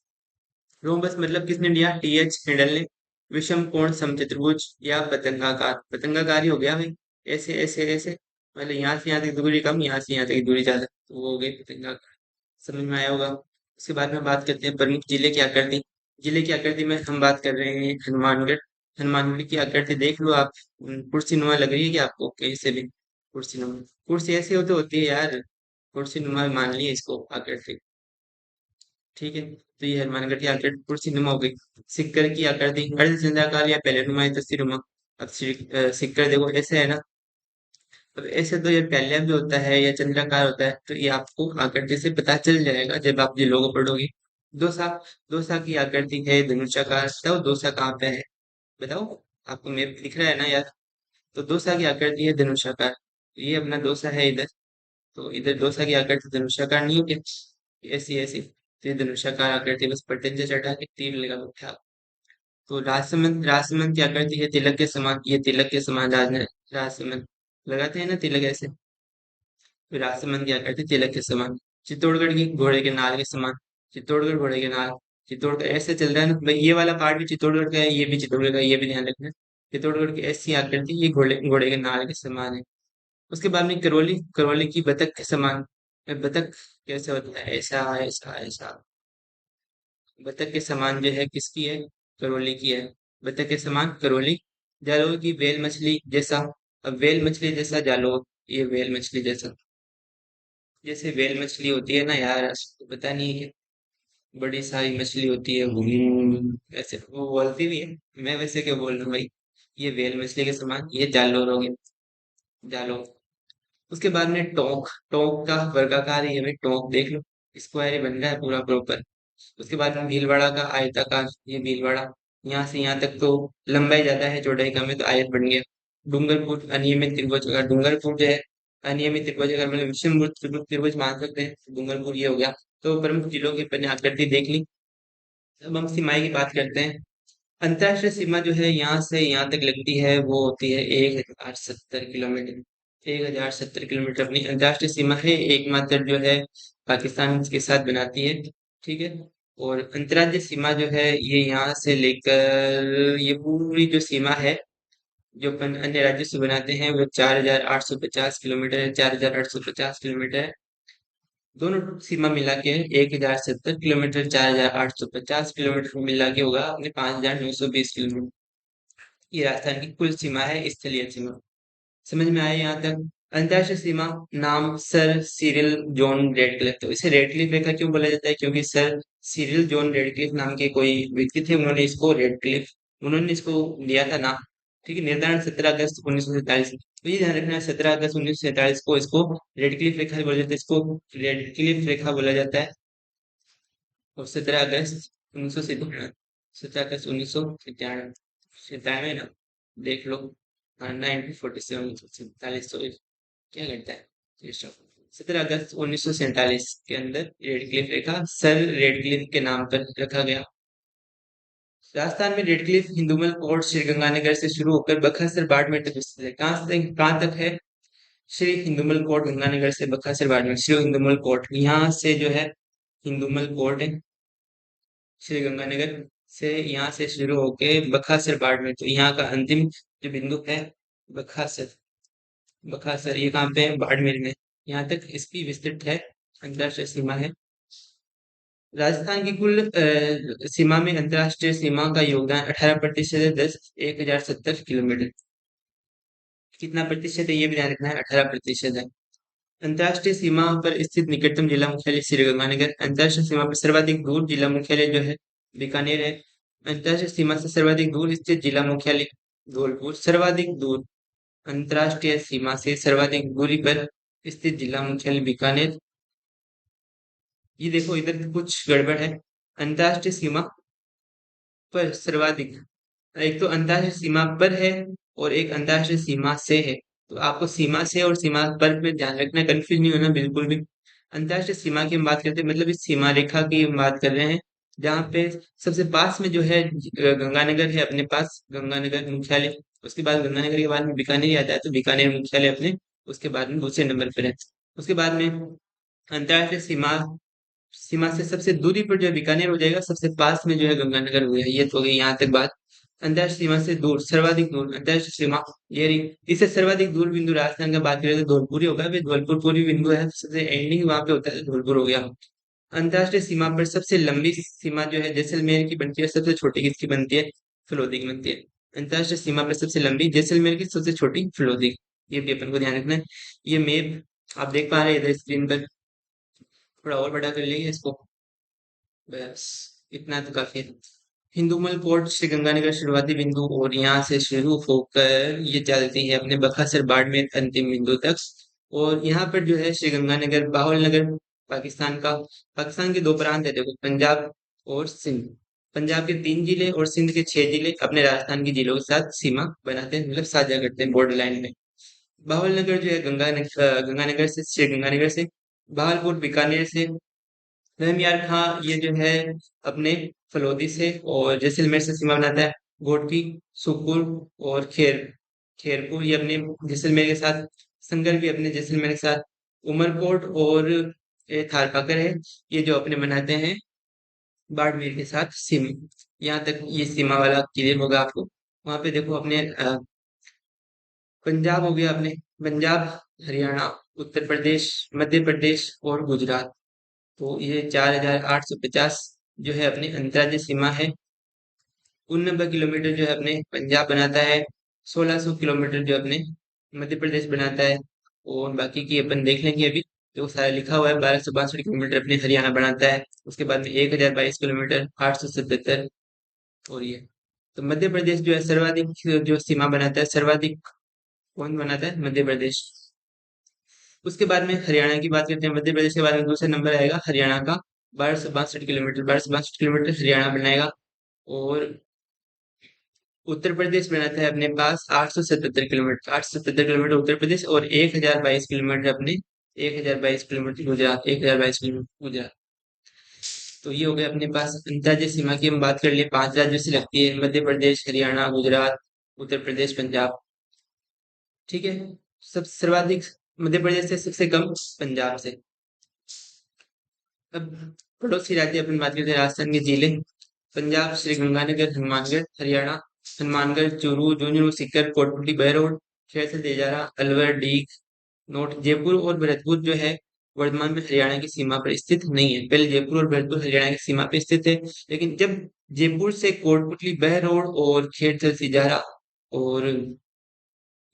रोम्बस मतलब किसने दिया? टीएच हेंडल ने। विषम कोण समचतुर्भुज या पतंगाकार। पतंगाकार ही हो गया भाई। ऐसे ऐसे ऐसे, मतलब यहाँ से यहाँ तक दूरी कम, यहाँ से यहाँ तक दूरी ज्यादा, तो वो हो गई पतंगाकार। समझ में आया होगा। उसके बाद में बात करते हैं प्रमुख जिले की आकृति। जिले की आकृति में हम बात कर रहे हैं हनुमानगढ़। हनुमानगढ़ की आकृति देख लो आप। कुर्सी नुमा लग रही है कि आपको कहीं से भी? कुर्सी नुमा, कुर्सी ऐसे होते होती है यार। कुर्सी नुमा मान लिया इसको आकृति। ठीक है, तो ये हनुमानगढ़ की आकृति कुर्सी नुमा हो गई। सिक्कर की आकृति अर्धचंद्राकार या पहले या तस्वीर। अब सिक्कर देखो ऐसे है ना। अब ऐसे तो ये पहले भी होता है या चंद्राकार होता है, तो ये आपको आकृति से पता चल जाएगा जब आप ये लोगो पढ़ोगे। दोसा। दोसा की आकृति है धनुषाकार। बताओ दोसा कहाँ पे है? बताओ। आपको मैप दिख रहा है ना यार? तो दोसा की आकृति है धनुषाकार। ये अपना डोसा है इधर। तो इधर डोसा की आकृति धनुषाकार नहीं होगी? ऐसी ऐसी, तो ये धनुषाकार आकृति, बस पट्टे से चढ़ा के तीर लगा बैठा। तो राजसमंद। राजसमंद की आकृति है तिलक के समान। ये तिलक के समान राजसमंद लगाते हैं ना तिलक ऐसे। फिर राजसमंद की आकृति तिलक के समान। चित्तौड़गढ़ की घोड़े के नाल के समान। चित्तौड़गढ़ घोड़े के नाल। चित्तौड़गढ़ ऐसे चल रहा है ना भाई, ये वाला पार्ट भी चित्तौड़गढ़ का है, ये भी चित्तौड़गढ़ का है, ये भी ध्यान रखना। चित्तौड़गढ़ की ऐसी आकृति, ये घोड़े घोड़े के नाल के समान है। उसके बाद में करौली। करौली की बतख के समान। बतख कैसे होता है? ऐसा ऐसा ऐसा। बतख के समान जो है किसकी है? करौली की है। बतख के समान करौली। जालौर की वेल मछली जैसा। अब वेल मछली जैसा जालौर। ये वेल मछली जैसा, जैसे वेल मछली होती है ना यार, आपको पता नहीं है क्या? बड़ी सारी मछली होती है, ऐसे वो बोलती भी है। मैं वैसे क्या बोल रहा हूँ भाई। ये वेल मछली के समान, ये जालौर हो गया। जालौर। उसके बाद में टोंक। टोंक का वर्गाकार ही है भाई, टोंक देख लो। स्क्वायर ही बन रहा है पूरा प्रॉपर। उसके बाद में भीलवाड़ा का आयताकार, ये भीलवाड़ा। यहाँ से यहाँ तक तो लंबाई ज्यादा है, चौड़ाई कम है, तो आयत बन गया। डूंगरपुर अनियमित त्रिभुज। अगर डूंगरपुर जो है अनियमित त्रिभुज, अगर मतलब विषम त्रिभुज मान सकते हैं, डूंगरपुर ये हो गया। तो प्रमुख जिलों की अपने आकृति देख ली। अब हम सीमाएं की बात करते हैं। अंतरराष्ट्रीय सीमा जो है यहाँ से यहाँ तक लगती है, वो होती है 1,070 किलोमीटर। 1,070 किलोमीटर अपनी अंतरराष्ट्रीय सीमा है, एकमात्र जो है पाकिस्तान के साथ बनाती है। ठीक है। और अंतर्राज्यीय सीमा जो है ये यहाँ से लेकर ये पूरी जो सीमा है जो अपन अन्य राज्यों से बनाते हैं वो 4,850 किलोमीटर है, 4,850 किलोमीटर है। दोनों सीमा मिला के 1,070 किलोमीटर, 4,850 किलोमीटर मिला के होगा अपने 5,920 किलोमीटर। ये राजस्थान की कुल सीमा है, स्थलीय सीमा। समझ में आया यहाँ तक? अंतर्राष्ट्रीय सीमा नाम सर सिरिल जॉन रेडक्लिफ। तो इसे रेडक्लिफ रेखा क्यों बोला जाता है? क्योंकि सर सिरिल जॉन रेडक्लिफ नाम के कोई व्यक्ति थे, उन्होंने इसको दिया था नाम। ठीक है, निर्धारण 17 अगस्त 1947। तो ये ध्यान रखना, 17 अगस्त 1947 को इसको रेडक्लिफ रेखा बोला जाता है, इसको रेडक्लिफ रेखा बोला जाता है। और 17 अगस्त 1997, ना, देख लो। 1947, 47, क्या घटता है? 17 अगस्त 1947 के अंदर रेडक्लिफ रेखा सर रेडक्लिफ के नाम पर रखा गया। राजस्थान में रेडक्लिफ हिंदुमल कोट श्रीगंगानगर से शुरू होकर बखसर बाड़मेर तक विस्तृत है। कहाँ तक है? श्री हिंदुमल कोट गंगानगर से बखसर बाड़मेर, श्री हिंदुमल कोट यहाँ से जो है, हिंदुमल कोट है श्री गंगानगर से, यहाँ से शुरू होके बखासर बाड़मेर, तो यहाँ का अंतिम जो बिंदु है बखासर। बखासर ये कहाँ पे है? बाड़मेर में। यहाँ तक इसकी विस्तृत है, अंतरराष्ट्रीय सीमा है। राजस्थान की कुल सीमा में अंतरराष्ट्रीय सीमा का योगदान 18% है। 1,070 किलोमीटर। कितना प्रतिशत है ये भी ध्यान रखना है, 18% है। अंतरराष्ट्रीय सीमा पर स्थित निकटतम जिला मुख्यालय श्रीगंगानगर। अंतरराष्ट्रीय सीमा पर सर्वाधिक दूर जिला मुख्यालय जो है बीकानेर है। अंतरराष्ट्रीय सीमा से सर्वाधिक दूर स्थित जिला मुख्यालय धौलपुर। सर्वाधिक दूर अंतरराष्ट्रीय सीमा से सर्वाधिक दूरी पर स्थित जिला मुख्यालय बीकानेर। ये देखो इधर कुछ गड़बड़ है। अंतरराष्ट्रीय सीमा पर सर्वाधिक, एक तो अंतरराष्ट्रीय सीमा पर है और एक अंतरराष्ट्रीय सीमा से है। तो आपको सीमा से और सीमा पर में ध्यान रखना, कंफ्यूज नहीं होना बिल्कुल भी। अंतरराष्ट्रीय सीमा की हम बात करते हैं, मतलब इस सीमा रेखा की हम बात कर रहे हैं जहाँ पे सबसे पास में जो है गंगानगर है अपने पास, गंगानगर मुख्यालय। उसके बाद गंगानगर के बाद में बीकानेर आता है, तो बीकानेर मुख्यालय अपने उसके बाद में दूसरे नंबर पर है। उसके बाद में अंतरराष्ट्रीय सीमा सीमा से सबसे दूरी पर जो है बीकानेर हो जाएगा, सबसे पास में जो है गंगानगर हो जाएगा। ये तो हो गई यहाँ तक बात। अंतरराष्ट्रीय सीमा से दूर, सर्वाधिक दूर अंतरराष्ट्रीय सीमा, ये रही। इससे सर्वाधिक दूर बिंदु राजस्थान का बात करें तो धौलपुर ही होगा। फिर धौलपुर पूरी बिंदु है, सबसे एंडिंग वहां पे होता है, तो धौलपुर हो गया। अंतरराष्ट्रीय सीमा पर सबसे लंबी सीमा जो है जैसलमेर की बनती है, सबसे छोटी किसकी बनती है? फलोदी की बनती है। अंतरराष्ट्रीय सीमा पर सबसे लंबी जैसलमेर की, सबसे छोटी फलोदी। ये भी अपन को ध्यान रखना है। ये मैप आप देख पा रहे हैं इधर स्क्रीन पर, थोड़ा और बड़ा कर लेंगे इसको, बस इतना तो काफी है। हिंदुमल कोट श्री गंगानगर शुरुआती बिंदु, और यहाँ से शुरू होकर ये चलती है अपने बकासर बाड़मेर अंतिम बिंदु तक। और यहाँ पर जो है श्री गंगानगर बाहुल नगर पाकिस्तान का, पाकिस्तान के दो प्रांत है देखो, पंजाब और सिंध। पंजाब के 3 जिले और सिंध के 6 जिले अपने राजस्थान के जिलों के साथ सीमा बनाते हैं, मतलब साझा करते हैं बॉर्डर लाइन में। बाहुल नगर जो है गंगानगर से, श्री गंगानगर से। बहालपुर बीकानेर से। रहमियार खां ये जो है अपने फलौदी से, और जैसलमेर से सीमा बनाता है। घोटकी, सुखपुर और खेरपुर ये अपने जैसलमेर के साथ। संगर भी अपने जैसलमेर के साथ। उमरकोट और थारपाकर है, ये जो अपने बनाते हैं बाड़मेर के साथ सीमा। यहाँ तक ये सीमा वाला क्लियर होगा आपको। वहां पे देखो अपने पंजाब हो गया अपने, पंजाब, हरियाणा, उत्तर प्रदेश, मध्य प्रदेश और गुजरात। तो ये 4,850 जो है अपनी अंतर्राज्यीय सीमा है। 89 किलोमीटर जो है अपने पंजाब बनाता है। 1600 किलोमीटर जो अपने मध्य प्रदेश बनाता है। और बाकी की अपन देख लेंगे अभी, जो सारा लिखा हुआ है। 1262 किलोमीटर अपने हरियाणा बनाता है। उसके बाद में 1,022 किलोमीटर, 877। और ये तो मध्य प्रदेश जो है सर्वाधिक जो सीमा बनाता है, सर्वाधिक कौन बनाता है? मध्य प्रदेश। उसके बाद में हरियाणा की बात करते हैं। मध्य प्रदेश के बाद में दूसरा नंबर आएगा हरियाणा का, 1262 किलोमीटर, 1262 किलोमीटर हरियाणा बनाएगा। और उत्तर प्रदेश बनाता है अपने पास 877 किलोमीटर, 877 किलोमीटर उत्तर प्रदेश, और 1,022 किलोमीटर अपने, 1,022 किलोमीटर गुजरात, 1,022 किलोमीटर गुजरात। तो ये हो गया अपने पास अंतर्राज्यीय सीमा की हम बात कर लिए। 5 राज्यों से लगती है, मध्य प्रदेश, हरियाणा, गुजरात, उत्तर प्रदेश, पंजाब। ठीक है, सब सर्वाधिक मध्य प्रदेश से, सबसे कम पंजाब से। अब पड़ोसी राज्य अपन बात करते हैं, राजस्थान के जिले। पंजाब श्री गंगानगर हनुमानगढ़, हरियाणा हनुमानगढ़, चूरू, झुंझुनू, सीकर, कोटपुतली, बहरोड, खैरसर, तेजारा, अलवर, डीग, नोट। जयपुर और भरतपुर जो है वर्तमान में हरियाणा की सीमा पर स्थित नहीं है। पहले जयपुर और भरतपुर हरियाणा की सीमा पर स्थित है, लेकिन जब जयपुर से कोटपुतली, बहरोड और खेड़सर, सिजारा और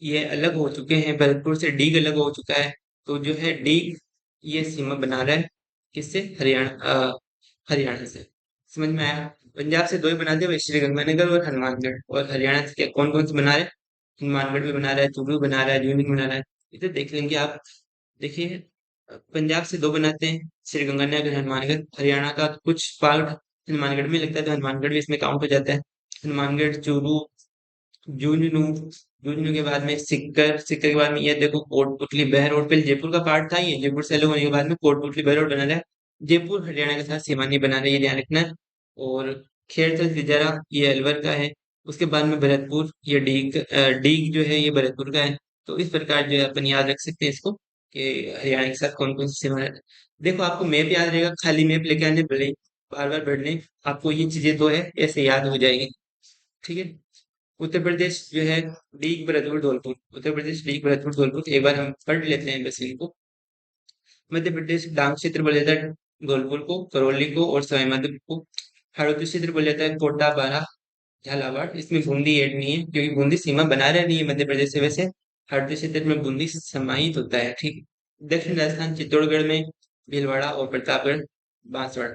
ये अलग हो चुके हैं, भरतपुर से डीग अलग हो चुका है, तो जो है डीग ये सीमा बना रहा है किससे? हरियाणा से। समझ में आया? पंजाब से दो ही बनाते हैं, श्री गंगानगर और हनुमानगढ़। और हरियाणा से क्या कौन कौन से बना रहे हैं? हनुमानगढ़ भी बना रहा है, चूरू भी बना रहा है, झुंझुनू भी बना रहा है। इधर देख लेंगे आप। देखिए, पंजाब से दो बनाते हैं, श्री गंगानगर, हनुमानगढ़। हरियाणा का कुछ पार्ट हनुमानगढ़ में लगता है, तो हनुमानगढ़ भी इसमें काउंट हो जाता है। हनुमानगढ़, चूरू, झुंझुनू, झुंझुनू के बाद में सिक्कर, सिक्कर के बाद में ये देखो कोटपुतली, बहरोड। पहले जयपुर का पार्ट था, ये जयपुर से अलग होने के बाद में कोटपुतली, बहरोड बना रहा है। जयपुर हरियाणा के साथ सीमा नहीं बना रहा है, ये ध्यान रखना है। और खेड़सर, तिजारा ये अलवर का है। उसके बाद में भरतपुर, ये डीग जो है ये भरतपुर का है। तो इस प्रकार जो है अपन याद रख सकते हैं इसको, कि हरियाणा के साथ कौन कौन सी सीमा है। देखो, आपको मैप याद रहेगा, खाली मैप लेके आने भले बार बार पढ़ने, आपको ये चीजें तो है ऐसे याद हो जाएगी। ठीक है। उत्तर प्रदेश जो है, लीग, भरतपुर, धौलपुर। उत्तर प्रदेश, लीग, भरतपुर, धौलपुर एक बार हम पढ़ लेते हैं बस इनको। मध्य प्रदेश डांग क्षेत्र बोला जाता है धौलपुर को, करौली को और सवाई माधोपुर को। हाड़ौती क्षेत्र बोला जाता है कोटा, बारा, झालावाड़। इसमें बूंदी ऐड नहीं है, क्योंकि बूंदी सीमा बना रहा नहीं है मध्य प्रदेश से वैसे। हाड़ौती क्षेत्र में बूंदी समाहित होता है। ठीक। दक्षिण राजस्थान, चित्तौड़गढ़ में भीलवाड़ा और प्रतापगढ़, बांसवाड़ा।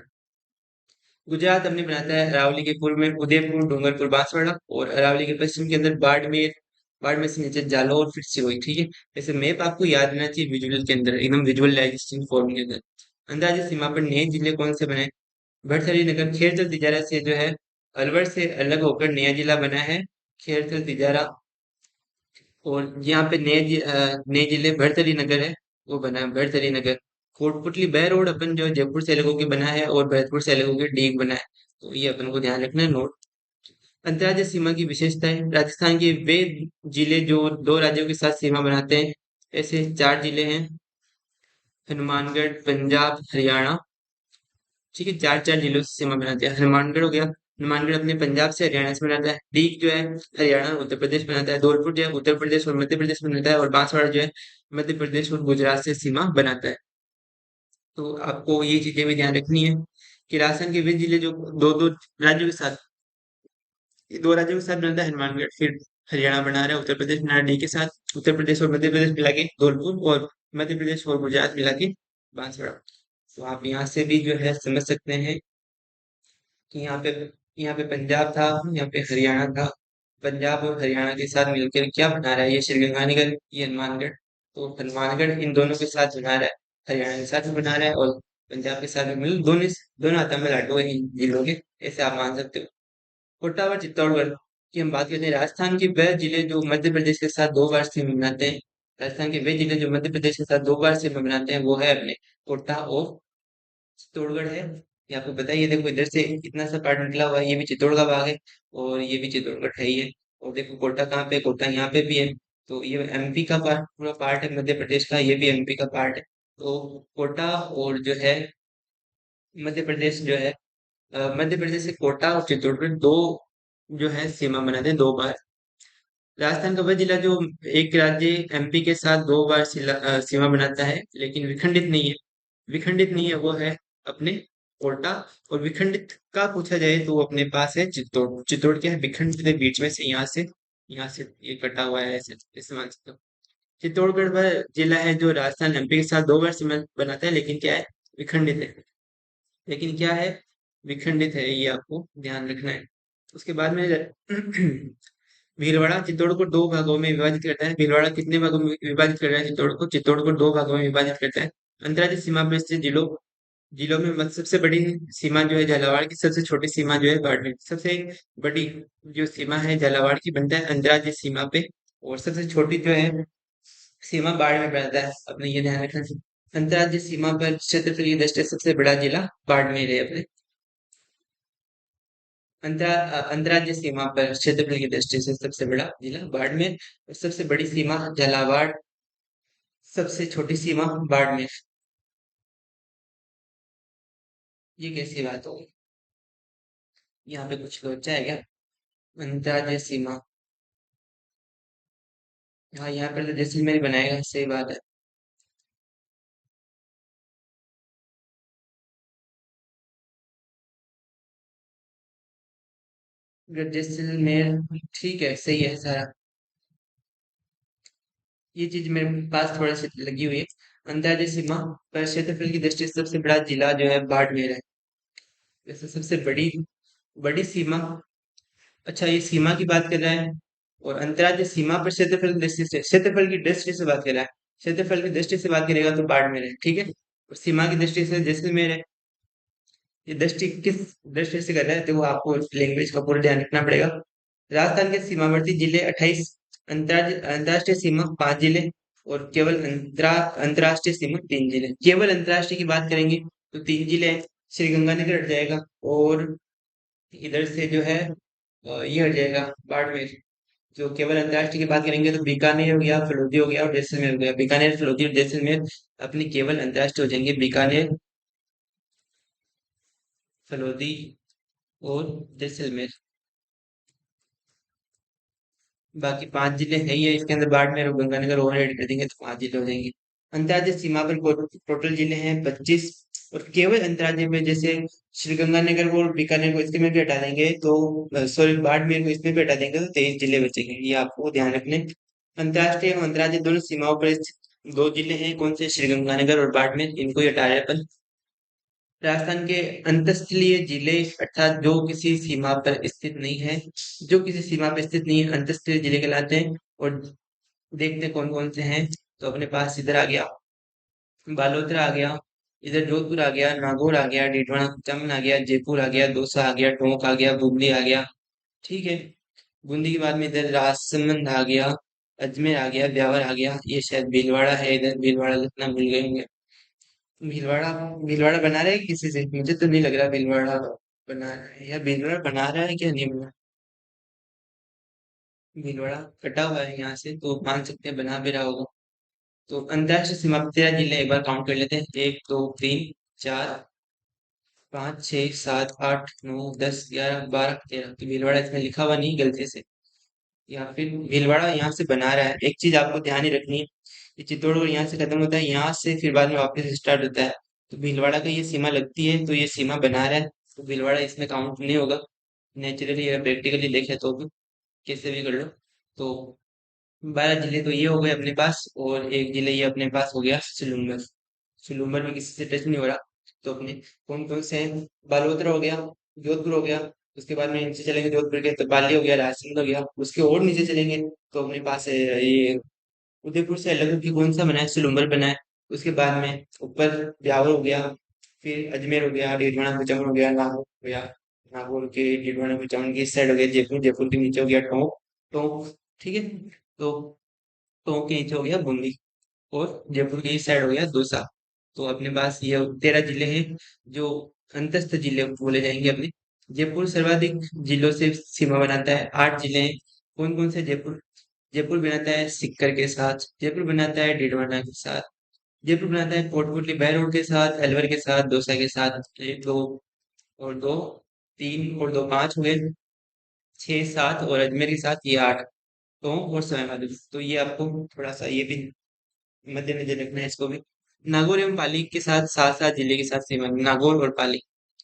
गुजरात हमने बनाता है अरावली के पूर्व में उदयपुर, डूंगरपुर, बांसवाड़ा। और अरावली के पश्चिम के अंदर बाड़मेर, बाड़मेर से नीचे जालौर, फिर सिरोही। ठीक है। ऐसे मैप आपको याद रहना चाहिए विजुअल के अंदर, एकदम विजुअलाइजेशन फॉर्म के अंदर। अंदाजे सीमा पर नए जिले कौन से बने? भरथरी नगर, खेरथल तिजारा से जो है अलवर से अलग होकर नया जिला बना है, खेरथल तिजारा। और यहाँ पे नए जिले भरथरी नगर है, वो बना है भरथरी नगर। कोटपुतली, बहरोड अपन जो जयपुर से अलग होकर बना है, और भरतपुर से अलग होकर डीग बना है। तो ये अपन को ध्यान रखना है, नोट। अंतर्राज्यीय सीमा की विशेषताएं। राजस्थान के वे जिले जो दो राज्यों के साथ सीमा बनाते हैं, ऐसे चार जिले हैं: हनुमानगढ़, पंजाब, हरियाणा। ठीक है, चार चार जिलों से सीमा बनाते हैं। हनुमानगढ़ हो गया, हनुमानगढ़ अपने पंजाब से, हरियाणा से बनाता है। डीग जो है हरियाणा और उत्तर प्रदेश बनाता है। धौलपुर जो है उत्तर प्रदेश और मध्य प्रदेश बनाता है। और बांसवाड़ा जो है मध्य प्रदेश और गुजरात से सीमा बनाता है। तो आपको ये चीजें भी ध्यान रखनी है कि राजस्थान के वे जिले जो दो दो राज्यों के साथ, ये दो राज्यों के साथ बनता है हनुमानगढ़, फिर हरियाणा बना रहा है, उत्तर प्रदेश बना रहा है डी के साथ, उत्तर प्रदेश और मध्य प्रदेश मिला के धौलपुर, और मध्य प्रदेश और गुजरात मिला के बांसवाड़ा। तो आप यहाँ से भी जो है समझ सकते हैं कि यहाँ पे पंजाब था, यहाँ पे हरियाणा था। पंजाब और हरियाणा के साथ मिलकर क्या बना रहा है? ये श्रीगंगानगर, ये हनुमानगढ़। तो हनुमानगढ़ इन दोनों के साथ बना रहा है, हरियाणा के साथ भी बना रहा है, और पंजाब के साथ भी मिल दोनों दोनों तमिलनाडु है इन जिलों के, ऐसे आप मान सकते हो। कोटा और चित्तौड़गढ़ की हम बात करते हैं। राजस्थान के वह जिले जो मध्य प्रदेश के साथ दो बार सीमा बनाते हैं, राजस्थान के वे जिले जो मध्य प्रदेश के साथ दो बार सीमा बनाते हैं, वो है अपने कोटा और चित्तौड़गढ़ है। ये आपको पता ही है, देखो इधर से इतना सा पार्ट निकला हुआ है, ये भी चित्तौड़ का भाग है, और ये भी चित्तौड़गढ़ है ही है। और देखो कोटा कहाँ पे? कोटा यहाँ पे भी है। तो ये एमपी का पार्ट, पूरा पार्ट है मध्य प्रदेश का, ये भी एमपी का पार्ट है। तो कोटा और जो है मध्य प्रदेश जो है, मध्य प्रदेश से कोटा और चित्तौड़गढ़ दो जो है सीमा बनाते हैं दो बार। राजस्थान का वह जिला जो एक राज्य एमपी के साथ दो बार सीमा बनाता है, लेकिन विखंडित नहीं है, विखंडित नहीं है, वो है अपने कोटा। और विखंडित का पूछा जाए तो वो अपने पास है चित्तौड़। चित्तौड़ क्या है? विखंडित है, बीच में से यहाँ से ये कटा हुआ है, ऐसे ऐसे मान सकते हो। चित्तौड़गढ़ वह जिला है जो राजस्थान एमपी के साथ दो बार सीमा बनाता है, लेकिन क्या है? विखंडित है। लेकिन क्या है? विखंडित है, ये आपको ध्यान रखना है। उसके बाद में भीलवाड़ा चित्तौड़ को दो भागों में विभाजित करता है। भीलवाड़ा कितने भागों में विभाजित कर रहा है चित्तौड़ को? चित्तौड़ को दो भागों में विभाजित करता है। अंतर्राज्यीय सीमा में स्थित जिलों जिलों में सबसे बड़ी सीमा जो है झालावाड़ की, सबसे छोटी सीमा जो है बाड़मेर। सबसे बड़ी जो सीमा है झालावाड़ की बनता है अंतर्राज्यीय सीमा पे, और सबसे छोटी जो है सीमा बाड़मेर बनता है। अपने ये ध्यान रखना चाहिए। अंतर्राज्यीय सीमा पर क्षेत्रफल की दृष्टि से सबसे बड़ा जिला बाड़मेर है अपने। अंतर्राज्यीय सीमा पर क्षेत्रफल की दृष्टि से सबसे बड़ा जिला बाड़मेर, और सबसे बड़ी सीमा झालावाड़, सबसे छोटी सीमा बाड़मेर। ये कैसी बात होगी? यहाँ पे कुछ लोचा है क्या? अंतर्राज्यीय सीमा। हाँ, यहाँ पर तो जैसलमेर ही बनाएगा, सही बात है। अगर जैसलमेर, ठीक है, सही है सारा। ये चीज मेरे पास थोड़ा सी लगी हुई है। अंतर्राज्यीय सीमा पर क्षेत्रफल की दृष्टि से सबसे बड़ा जिला जो है बाड़मेर है। वैसे सबसे बड़ी बड़ी सीमा। अच्छा, ये सीमा की बात कर रहा है। और अंतर्राज्यीय सीमा पर क्षेत्रफल की दृष्टि से, क्षेत्रफल की दृष्टि से बात कर रहा है। क्षेत्रफल की दृष्टि से बात करेगा तो बाड़मेर है, ठीक है। और सीमा की दृष्टि से जैसलमेर है। ये दृष्टि किस दृष्टि से कर रहा है, तो वो आपको लैंग्वेज का पूरा ध्यान रखना पड़ेगा। राजस्थान के सीमावर्ती जिले 28, अंतर्राष्ट्रीय सीमा 5 जिले, और केवल अंतर्राष्ट्रीय सीमा 3 जिले। केवल अंतर्राष्ट्रीय की बात करेंगे तो 3 जिले हैं। श्री गंगानगर हट जाएगा, और इधर से जो है ये हट जाएगा बाड़मेर। जो केवल अंतर्राष्ट्रीय की बात करेंगे तो बीकानेर हो गया, फलौदी हो गया और जैसलमेर हो गया। बीकानेर, फलौदी और जैसलमेर अपनी केवल अंतर्राष्ट्रीय हो जाएंगे। बीकानेर, फलौदी और जैसलमेर। बाकी 5 जिले है ही है इसके अंदर, बाड़मेर और गंगानगर और ऐड कर देंगे तो 5 जिले हो जाएंगे। अंतर्राज्यीय सीमा पर टोटल जिले हैं 25। और केवल अंतर्राज्यीय में जैसे श्री गंगानगर को और बीकानेर को इसके में भी हटा देंगे तो, सॉरी, बाड़मेर को इसमें भी हटा देंगे तो 23 जिले बचेंगे। ये आपको ध्यान रखने। अंतर्राष्ट्रीय और अंतर्राज्यीय दोनों सीमाओं पर स्थित 2 जिले हैं, कौन से? श्री गंगानगर और बाड़मेर, इनको ही हटा रहे हैं अपन। राजस्थान के अंतःस्थलीय जिले, अर्थात जो किसी सीमा पर स्थित नहीं है, जो किसी सीमा पर स्थित नहीं है, अंतःस्थलीय जिले कहलाते हैं। और देखते हैं कौन कौन से हैं। तो अपने पास इधर आ गया बालोतरा आ गया, इधर जोधपुर आ गया, नागौर आ गया, डीडवाना कुचामन आ गया, जयपुर आ गया, दौसा आ गया, टोंक आ गया, बूंदी आ गया। ठीक है। बूंदी के बाद में इधर राजसमंद आ गया, अजमेर आ गया, ब्यावर आ गया। ये शायद भीलवाड़ा है, इधर भीलवाड़ा लिखना भूल गए होंगे। भीलवाड़ा, भीलवाड़ा बना रहे हैं किसी से? मुझे तो नहीं लग रहा भीलवाड़ा बना रहा है, या भीलवाड़ा बना रहा है क्या, नहीं बना। भीलवाड़ा कटा हुआ है यहाँ से, तो मान सकते हैं बना भी रहा होगा। तो अंतरराष्ट्रीय सीमा पे 13 जिले एक बार काउंट कर लेते हैं। 1, 2, 3, 4, 5, 6, 7, 8, 9, 10, 11, 12, 13। तो भीलवाड़ा इसमें लिखा हुआ नहीं गलती से, या फिर भीलवाड़ा यहाँ से बना रहा है। एक चीज आपको ध्यान ही रखनी है, ये चित्तौड़गढ़ यहाँ से खत्म होता है, यहाँ से फिर बाद में वापस स्टार्ट होता है। तो भीलवाड़ा का ये सीमा लगती है, तो ये सीमा बना रहा है, तो भीलवाड़ा इसमें काउंट नहीं होगा। नेचुरली या प्रैक्टिकली देखे तो भी, कैसे भी कर लो। तो 12 जिले तो ये हो गए अपने पास, और एक जिले ये अपने पास हो गया सिलुम्बर। सिलुम्बर में किसी से टच नहीं हो रहा। तो अपने कौन कौन से हैं? बालोतरा हो गया, जोधपुर हो गया, उसके बाद में नीचे चलेंगे जोधपुर के तो पाली हो गया, राजसमंद हो गया। उसके और नीचे चलेंगे तो अपने पास है ये उदयपुर से अलग होकर कौन सा बना है? सिलुम्बर बना है। उसके बाद में ऊपर ब्यावर हो गया, फिर अजमेर हो गया, डेढ़वाना कुचामन हो गया, नागौर हो गया। नागौर के डेढ़वाना कुचामन की इस साइड हो गया जयपुर, जयपुर के नीचे हो गया टोंक। टोंक, ठीक है। तो टोंक के नीचे हो गया बूंदी, और जयपुर के इस साइड हो गया दौसा। तो अपने पास ये 13 जिले हैं जो अंतस्थ जिले बोले जाएंगे अपने। जयपुर सर्वाधिक जिलों से सीमा बनाता है। 8 जिले हैं। कौन कौन से? जयपुर, जयपुर बनाता है सीकर के साथ, जयपुर बनाता है डीडवाना के साथ, जयपुर बनाता है कोटपुतली बहरोड के साथ, अलवर के साथ, दौसा के साथ। एक, दो और दो, 3 और 2 5 हुए, 6 7, और अजमेर के साथ ये 8। तो और सवाई, तो ये आपको थोड़ा सा ये भी मद्देनजर रखना है इसको भी। नागौर एवं पाली के साथ 7 7 जिले के साथ सीमा। नागौर और पाली,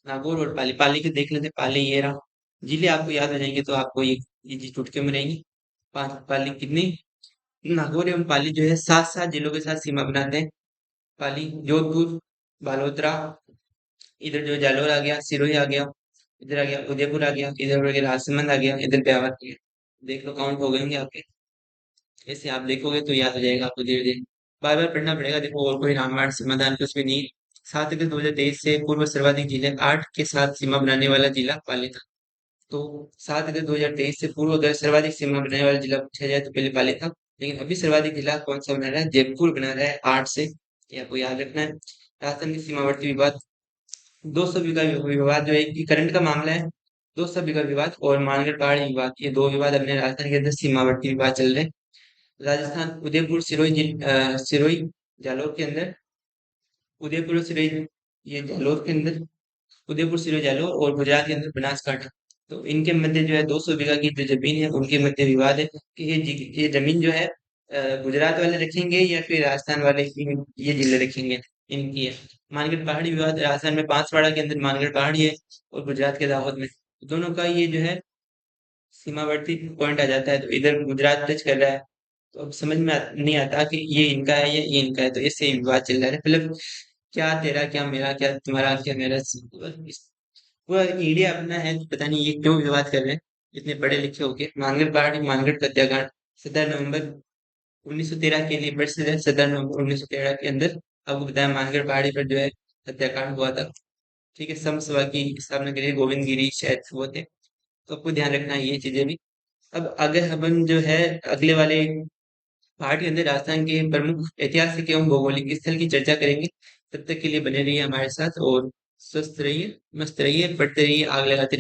नागौर और पाली, पाली के देख लेते हैं, पाली ये रहा। जिले आपको याद हो जाएंगे तो आपको ये चीज चुटकियों में रहेंगी। पाली कितनी? नागौर एवं पाली जो है 7 7 जिलों के साथ सीमा बनाते हैं। पाली, जोधपुर, बालोतरा, इधर जो जालोर आ गया, सिरोही आ गया, इधर आ गया उदयपुर आ गया, इधर हो गया राजसमंद आ गया, इधर ब्यावर आ गया। देख लो काउंट हो गए होंगे आपके। ऐसे आप देखोगे तो याद हो जाएगा आपको धीरे धीरे। बार बार पढ़ना पड़ेगा। देखो और कोई रामायण समाधान कुछ भी नहीं। 7 अगस्त 2023 से पूर्व सर्वाधिक जिले 8 के साथ सीमा बनाने वाला जिला पाली था। तो 7 अगस्त 2023 से पूर्व अगर सर्वाधिक सीमा बनाने वाला जिला पूछा जाए तो पहले पाली था। लेकिन अभी सर्वाधिक जिला कौन सा बना रहा है? जयपुर बना रहा है 8 से। ये आपको याद रखना है। राजस्थान के सीमावर्ती विवाद, 200 बीघा विवाद जो है कि करंट का मामला है। 200 बीघा विवाद और मानगढ़ पहाड़ी विवाद, ये दो विवाद अपने राजस्थान के अंदर सीमावर्ती विवाद चल रहे हैं। राजस्थान उदयपुर सिरोही सिरोही जालौर के अंदर, उदयपुर और सिरोही, ये जालौर के अंदर, उदयपुर सिरोही जालौर, और गुजरात के अंदर बनासकांठा। तो इनके मध्य जो है 200 बीघा की जो जमीन है उनके मध्य विवाद है कि ये जमीन जो है गुजरात वाले रखेंगे या फिर राजस्थान वाले ये जिले रखेंगे, इनकी है। मानगढ़ पहाड़ी विवाद, राजस्थान में बांसवाड़ा के अंदर मानगढ़ पहाड़ी है और गुजरात के दाहोद में। दोनों का ये जो है सीमावर्ती पॉइंट आ जाता है, तो इधर गुजरात टच कर रहा है। तो अब समझ में नहीं आता कि ये इनका है या ये इनका है, तो इससे ही विवाद चल रहा है। मतलब क्या तेरा क्या मेरा, क्या तुम्हारा क्या मेरा, पूरा इंडिया अपना है, तो पता नहीं ये क्यों विवाद कर रहे हैं इतने पढ़े लिखे होके। मानगढ़ पहाड़ी, मानगढ़ हत्याकांड 17 नवंबर 1913 के लिए प्रसिद्ध है। 17 नवंबर 1913 के अंदर आपको बताया मानगढ़ पहाड़ी पर जो है हत्याकांड हुआ था। ठीक है, समसभा की स्थापना के लिए गोविंद गिरी शायद वो थे। तो आपको ध्यान रखना है ये चीजें भी। अब अगर हम जो है अगले वाले पार्ट के अंदर राजस्थान के प्रमुख ऐतिहासिक एवं भौगोलिक स्थल की चर्चा करेंगे। तब तक के लिए बने रहिए हमारे साथ और स्वस्थ रहिए, मस्त रहिए, पढ़ते रहिए, आग लगाते रहिए।